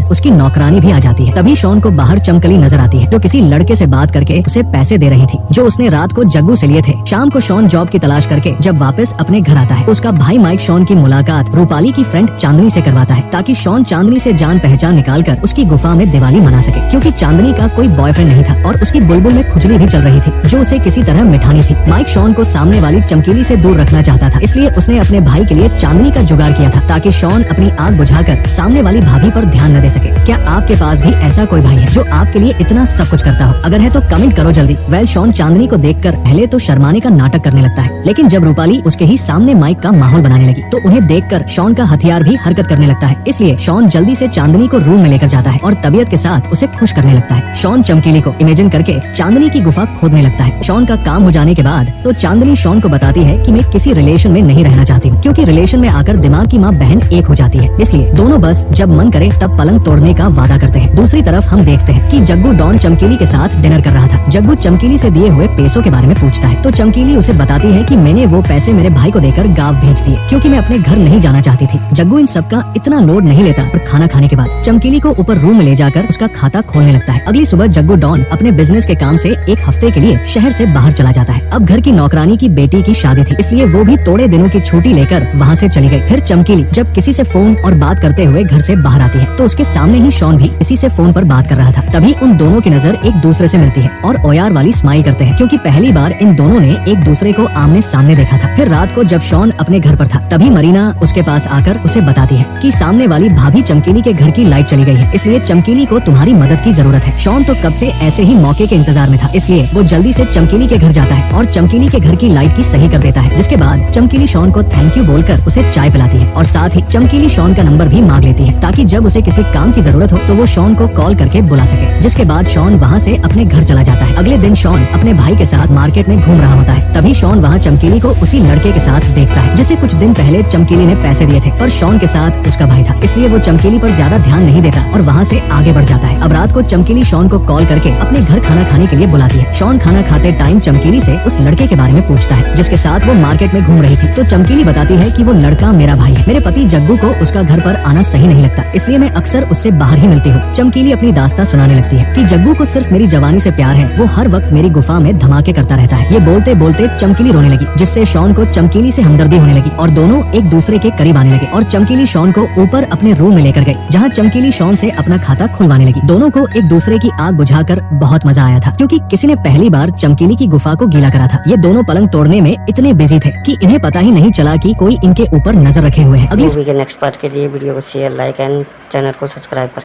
उसकी नौकरानी भी आ जाती है। तभी शॉन को बाहर चमकली नजर आती है जो किसी लड़के से बात करके उसे पैसे दे रही थी जो उसने रात को जग्गू से लिए थे। शाम को शॉन जॉब की तलाश करके जब वापस अपने घर आता है, उसका भाई माइक शॉन की मुलाकात रूपाली की फ्रेंड चांदनी से करवाता है ताकि शॉन चांदनी से जान पहचान निकालकर उसकी गुफा में दिवाली मना सके, क्योंकि चांदनी का कोई बॉयफ्रेंड नहीं था और उसकी बुलबुल में खुजली भी चल रही थी जो उसे किसी तरह मिठानी थी। माइक शॉन को सामने वाली चमकीली से दूर रखना चाहता था, इसलिए उसने अपने भाई के लिए चांदनी का जुगाड़ किया था ताकि शॉन अपनी आग बुझाकर सामने वाली भाभी पर ध्यान न दे सके। क्या आपके पास भी ऐसा कोई भाई है जो आपके लिए इतना सब कुछ करता हो? अगर है तो कमेंट करो जल्दी। वेल, शॉन चांदनी को देखकर पहले तो शर्माने का नाटक करने लगता है, लेकिन जब रूपाली उसके ही सामने माइक का माहौल बनाने लगी तो उन्हें देखकर शॉन का हथियार भी हरकत करने लगता है। इसलिए शॉन जल्दी से चांदनी को रूम में लेकर जाता है और तबीयत के साथ उसे खुश करने लगता है। शॉन चमकीली को इमेजिन करके चांदनी की गुफा खोदने लगता है। शॉन का काम हो जाने के बाद तो चांदनी शॉन को बताती है कि मैं किसी रिलेशन में नहीं रहना चाहती हूँ, क्योंकि रिलेशन में आकर दिमाग की माँ बहन एक हो जाती है। इसलिए दोनों बस जब मन करे तब पलंग तोड़ने का वादा करते हैं। दूसरी तरफ हम देखते हैं कि जग्गू डॉन चमकीली के साथ डिनर कर रहा था। जग्गू चमकीली से दिए हुए पैसों के बारे में पूछता है तो चमकीली उसे बताती है कि मैंने वो पैसे मेरे भाई को देकर गाँव भेज दिए क्योंकि मैं अपने घर नहीं जाना चाहती थी। जग्गू इन सबका इतना लोड नहीं लेता और खाना खाने के बाद चमकीली को ऊपर रूम में ले जाकर उसका खाता खोलने लगता है। अगली सुबह जग्गू डॉन अपने बिजनेस के काम से एक हफ्ते के लिए शहर से बाहर चला जाता है। अब घर की नौकरानी की बेटी की शादी थी, इसलिए वो भी थोड़े दिनों की छुट्टी लेकर वहाँ से चली गई। फिर चमकीली जब किसी से फोन और बात करते हुए घर से बाहर आती है तो उसके सामने ही शॉन भी किसी से फोन पर बात कर रहा था। तभी उन दोनों की नजर एक दूसरे से मिलती है और ओयार वाली स्माइल करते हैं, क्योंकि पहली बार इन दोनों ने एक दूसरे को आमने सामने देखा था। फिर रात को जब शॉन अपने घर पर था तभी मरीना उसके पास आकर उसे बताती है कि सामने वाली भाभी चमकीली के घर की लाइट चली गई है, इसलिए चमकीली को तुम्हारी मदद की जरूरत है। शॉन तो कब से ऐसे ही मौके के इंतजार में था, इसलिए वो जल्दी से चमकीली के घर जाता है और चमकीली के घर की लाइट की सही कर देता है। जिसके बाद चमकीली शॉन को थैंक यू बोलकर उसे चाय पिलाती है और साथ ही चमकीली शॉन का नंबर भी मांग लेती है ताकि जब उसे किसी काम की जरूरत हो तो वो शॉन को कॉल करके बुला सके। जिसके बाद शॉन वहाँ से अपने घर चला जाता है। अगले दिन शॉन अपने भाई के साथ मार्केट में घूम रहा होता है, तभी शॉन वहाँ चमकीली को उसी लड़के के साथ देखता है जिसे कुछ दिन पहले चमकीली ने पैसे दिए थे, पर शॉन के साथ उसका भाई था, इसलिए वो चमकीली पर ज्यादा ध्यान नहीं देता और वहाँ से आगे बढ़ जाता है। अब रात को चमकीली शॉन को कॉल करके अपने घर खाना खाने के लिए बुलाती है। शॉन खाना खाते टाइम चमकीली से उस लड़के के बारे में पूछता है जिसके साथ वो मार्केट में घूम रही थी, तो चमकीली बताती है कि वो लड़का मेरा भाई है। मेरे पति जग्गू को उसका घर पर आना सही नहीं लगता, इसलिए मैं अक्सर उससे बाहर ही मिलती हूँ। चमकीली अपनी दास्तां सुनाने लगती है कि जग्गू को सिर्फ मेरी जवानी से प्यार है, वो हर वक्त मेरी गुफा में धमाके करता रहता है। ये बोलते बोलते चमकीली रोने लगी, जिससे शॉन को चमकीली से हमदर्दी होने लगी और दोनों एक दूसरे के करीब आने लगे और चमकीली शॉन को ऊपर अपने रूम में लेकर गई, जहाँ चमकीली शॉन से अपना खाता खुलवाने लगी। दोनों को एक दूसरे की आग बुझाकर बहुत मजा आया था, क्योंकि किसी ने पहली बार चमकीली की गुफा को गीला करा था। ये दोनों पलंग तोड़ने में इतने बिजी थे कि इन्हें पता ही नहीं चला कि कोई इनके ऊपर नजर रखे हुए है। अगली मूवी के नेक्स्ट पार्ट के लिए वीडियो को शेयर, लाइक एंड चैनल को सब्सक्राइब करें।